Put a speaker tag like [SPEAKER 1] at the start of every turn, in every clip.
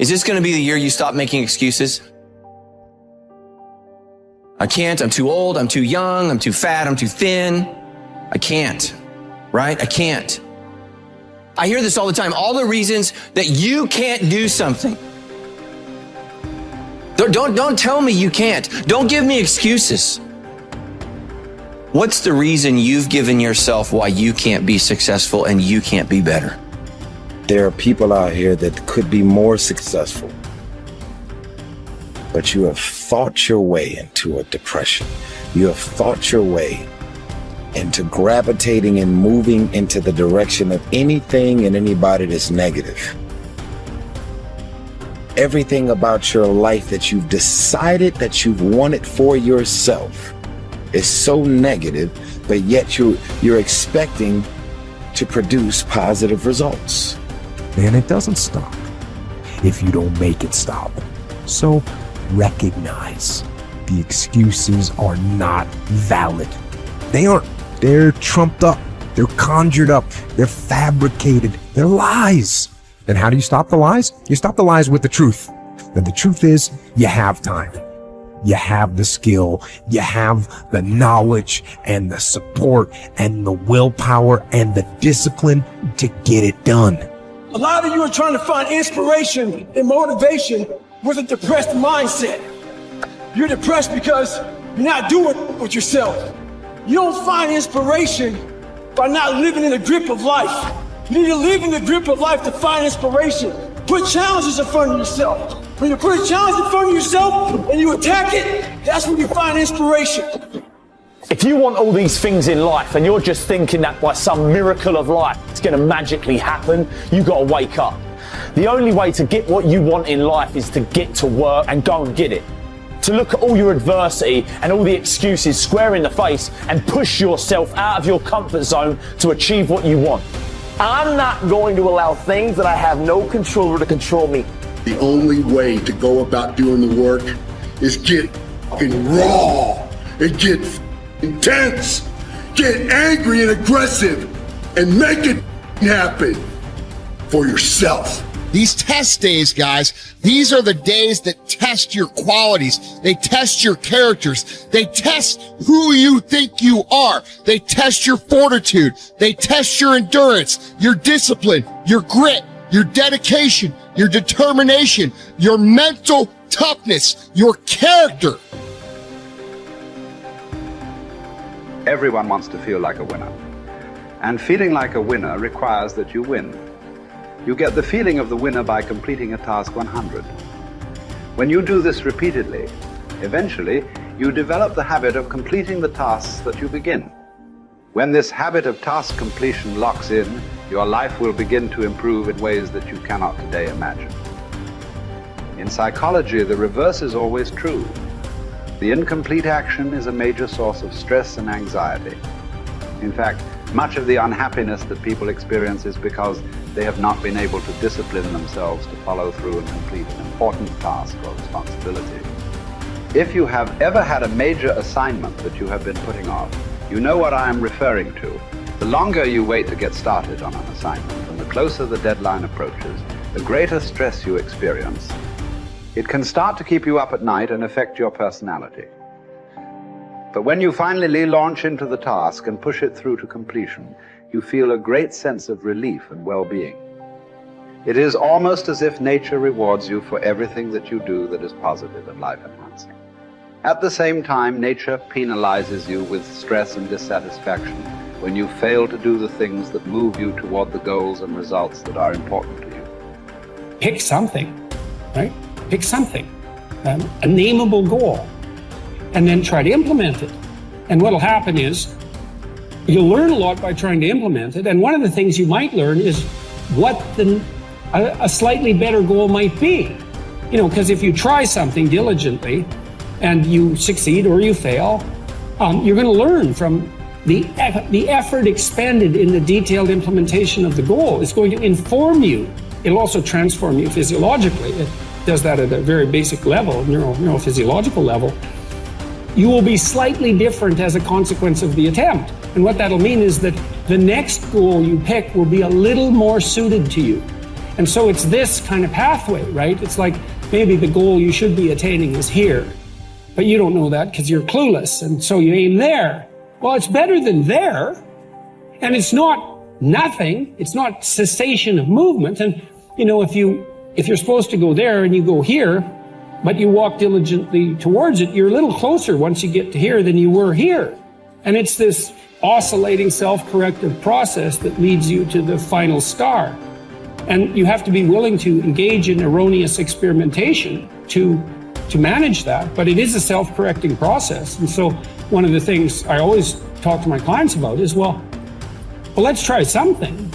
[SPEAKER 1] Is this going to be the year you stop making excuses? I can't, I'm too old, I'm too young, I'm too fat, I'm too thin. I can't, right? I can't. I hear this all the time, all the reasons that you can't do something. Don't tell me you can't. Don't give me excuses. What's the reason you've given yourself why you can't be successful and you can't be better?
[SPEAKER 2] There are people out here that could be more successful, but you have thought your way into a depression. You have thought your way into gravitating and moving into the direction of anything and anybody that's negative. Everything about your life that you've decided that you've wanted for yourself is so negative, but yet you're expecting to produce positive results.
[SPEAKER 3] And it doesn't stop if you don't make it stop. So recognize the excuses are not valid. They aren't. They're trumped up. They're conjured up. They're fabricated. They're lies. Then how do you stop the lies? You stop the lies with the truth. And the truth is, you have time. You have the skill. You have the knowledge and the support and the willpower and the discipline to get it done.
[SPEAKER 4] A lot of you are trying to find inspiration and motivation with a depressed mindset. You're depressed because you're not doing it with yourself. You don't find inspiration by not living in the grip of life. You need to live in the grip of life to find inspiration. Put challenges in front of yourself. When you put a challenge in front of yourself and you attack it, that's when you find inspiration.
[SPEAKER 5] If you want all these things in life and you're just thinking that by some miracle of life it's going to magically happen, you got to wake up. The only way to get what you want in life is to get to work and go and get it. To look at all your adversity and all the excuses square in the face and push yourself out of your comfort zone to achieve what you want.
[SPEAKER 6] I'm not going to allow things that I have no control over to control me.
[SPEAKER 7] The only way to go about doing the work is get raw and get intense, get angry and aggressive, and make it happen for yourself.
[SPEAKER 8] These test days, guys, these are the days that test your qualities. They test your characters. They test who you think you are. They test your fortitude. They test your endurance, your discipline, your grit, your dedication, your determination, your mental toughness, your character.
[SPEAKER 9] Everyone wants to feel like a winner. And feeling like a winner requires that you win. You get the feeling of the winner by completing a task 100. When you do this repeatedly, eventually you develop the habit of completing the tasks that you begin. When this habit of task completion locks in, your life will begin to improve in ways that you cannot today imagine. In psychology, the reverse is always true. The incomplete action is a major source of stress and anxiety. In fact, much of the unhappiness that people experience is because they have not been able to discipline themselves to follow through and complete an important task or responsibility. If you have ever had a major assignment that you have been putting off, you know what I am referring to. The longer you wait to get started on an assignment and the closer the deadline approaches, the greater stress you experience. It can start to keep you up at night and affect your personality. But when you finally launch into the task and push it through to completion, you feel a great sense of relief and well-being. It is almost as if nature rewards you for everything that you do that is positive and life-enhancing. At the same time, nature penalizes you with stress and dissatisfaction when you fail to do the things that move you toward the goals and results that are important to you.
[SPEAKER 10] Pick something, right? Pick something, a nameable goal, and then try to implement it. And what'll happen is you'll learn a lot by trying to implement it. And one of the things you might learn is what a slightly better goal might be. You know, because if you try something diligently and you succeed or you fail, you're going to learn from the effort expended in the detailed implementation of the goal. It's going to inform you. It'll also transform you physiologically. It does that at a very basic level, neurophysiological level. You will be slightly different as a consequence of the attempt. And what that'll mean is that the next goal you pick will be a little more suited to you. And so it's this kind of pathway, right? It's like maybe the goal you should be attaining is here, but you don't know that because you're clueless. And so you aim there. Well, it's better than there. And it's not nothing. It's not cessation of movement. And, you know, if you're supposed to go there and you go here, but you walk diligently towards it, you're a little closer once you get to here than you were here. And it's this oscillating self-corrective process that leads you to the final star. And you have to be willing to engage in erroneous experimentation to manage that, but it is a self-correcting process. And so one of the things I always talk to my clients about is, well, let's try something,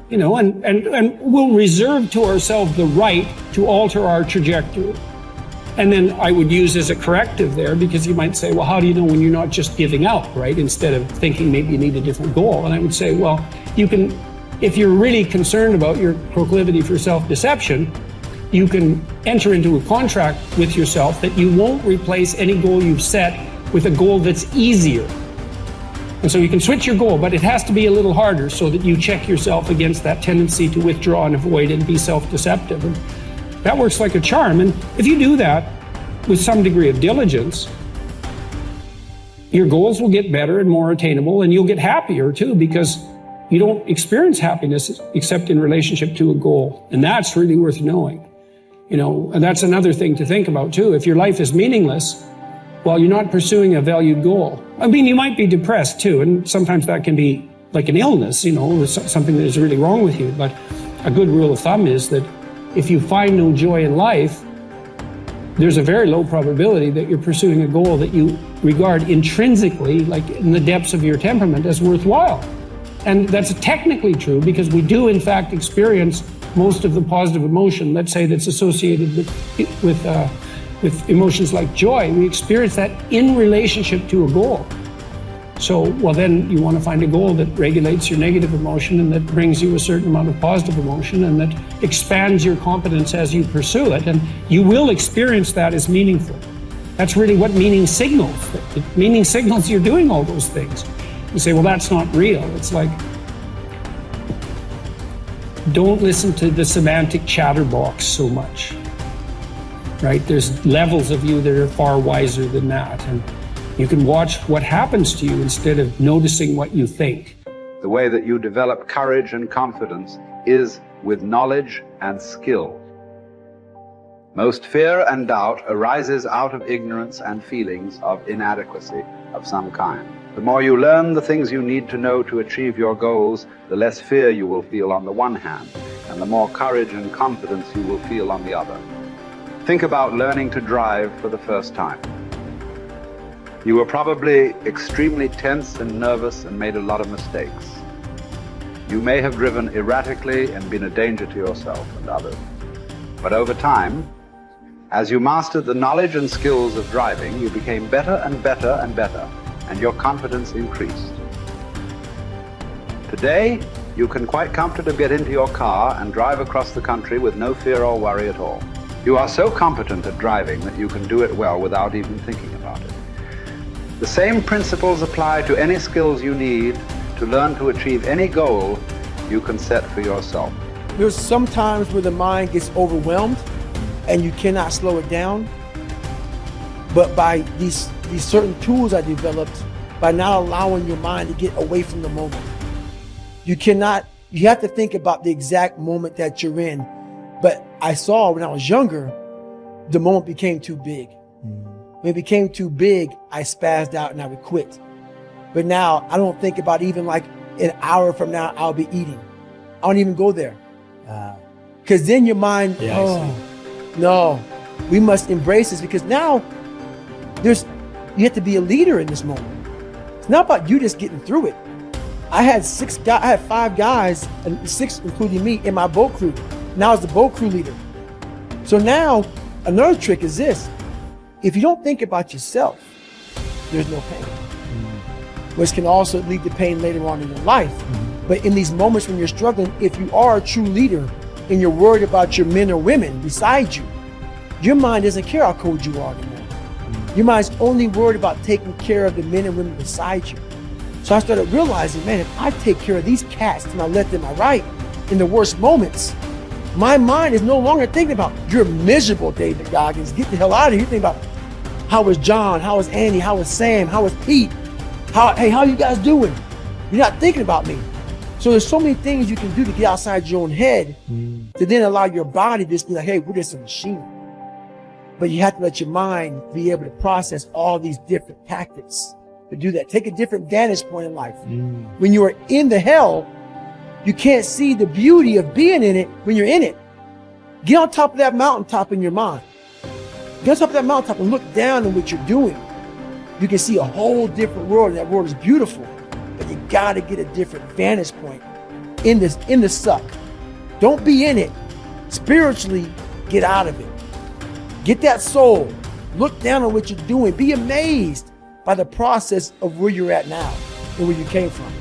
[SPEAKER 10] you know, and we'll reserve to ourselves the right to alter our trajectory. And then I would use as a corrective there, because you might say, well, how do you know when you're not just giving up, right? Instead of thinking maybe you need a different goal. And I would say, well, you can, if you're really concerned about your proclivity for self-deception, you can enter into a contract with yourself that you won't replace any goal you've set with a goal that's easier. And so you can switch your goal, but it has to be a little harder so that you check yourself against that tendency to withdraw and avoid and be self-deceptive. And that works like a charm. And if you do that with some degree of diligence, your goals will get better and more attainable, and you'll get happier too, because you don't experience happiness except in relationship to a goal. And that's really worth knowing. You know, and that's another thing to think about too. If your life is meaningless, well, you're not pursuing a valued goal. I mean, you might be depressed too, and sometimes that can be like an illness, you know, something that is really wrong with you. But a good rule of thumb is that if you find no joy in life, there's a very low probability that you're pursuing a goal that you regard intrinsically, like in the depths of your temperament, as worthwhile. And that's technically true, because we do in fact experience most of the positive emotion, let's say, that's associated with emotions like joy. We experience that in relationship to a goal. So, well, then you want to find a goal that regulates your negative emotion and that brings you a certain amount of positive emotion and that expands your competence as you pursue it. And you will experience that as meaningful. That's really what meaning signals. Meaning signals you're doing all those things. You say, well, that's not real. It's like, don't listen to the semantic chatterbox so much, right? There's levels of you that are far wiser than that. And you can watch what happens to you instead of noticing what you think.
[SPEAKER 9] The way that you develop courage and confidence is with knowledge and skill. Most fear and doubt arises out of ignorance and feelings of inadequacy of some kind. The more you learn the things you need to know to achieve your goals, the less fear you will feel on the one hand, and the more courage and confidence you will feel on the other. Think about learning to drive for the first time. You were probably extremely tense and nervous and made a lot of mistakes. You may have driven erratically and been a danger to yourself and others. But over time, as you mastered the knowledge and skills of driving, you became better and better and better, and your confidence increased. Today, you can quite comfortably get into your car and drive across the country with no fear or worry at all. You are so competent at driving that you can do it well without even thinking about it. The same principles apply to any skills you need to learn to achieve any goal you can set for yourself.
[SPEAKER 4] There's some times where the mind gets overwhelmed and you cannot slow it down. But by these certain tools I developed, by not allowing your mind to get away from the moment. You have to think about the exact moment that you're in. But I saw when I was younger, the moment became too big. When it became too big, I spazzed out and I would quit. But now I don't think about even like an hour from now, I'll be eating. I don't even go there. Because then your mind, no, we must embrace this, because now you have to be a leader in this moment. It's not about you just getting through it. I had 5 guys, and 6 including me, in my boat crew. Now I was the boat crew leader. So now another trick is this. If you don't think about yourself, there's no pain. Which can also lead to pain later on in your life. But in these moments when you're struggling, if you are a true leader and you're worried about your men or women beside you, your mind doesn't care how cold you are anymore. Your mind's only worried about taking care of the men and women beside you. So I started realizing, man, if I take care of these cats to my left and my right in the worst moments, My mind is no longer thinking about, you're miserable, David Goggins. Get the hell out of here. You think about, how was John? How was Andy? How was Sam? How was Pete? How you guys doing? You're not thinking about me. So there's so many things you can do to get outside your own head to then allow your body to just be like, hey, we're just a machine. But you have to let your mind be able to process all these different tactics to do that. Take a different vantage point in life. When you are in the hell, you can't see the beauty of being in it when you're in it. Get on top of that mountaintop in your mind. Get on top of that mountaintop and look down on what you're doing. You can see a whole different world, and that world is beautiful. But you gotta get a different vantage point in the suck. Don't be in it. Spiritually, get out of it. Get that soul. Look down on what you're doing. Be amazed by the process of where you're at now and where you came from.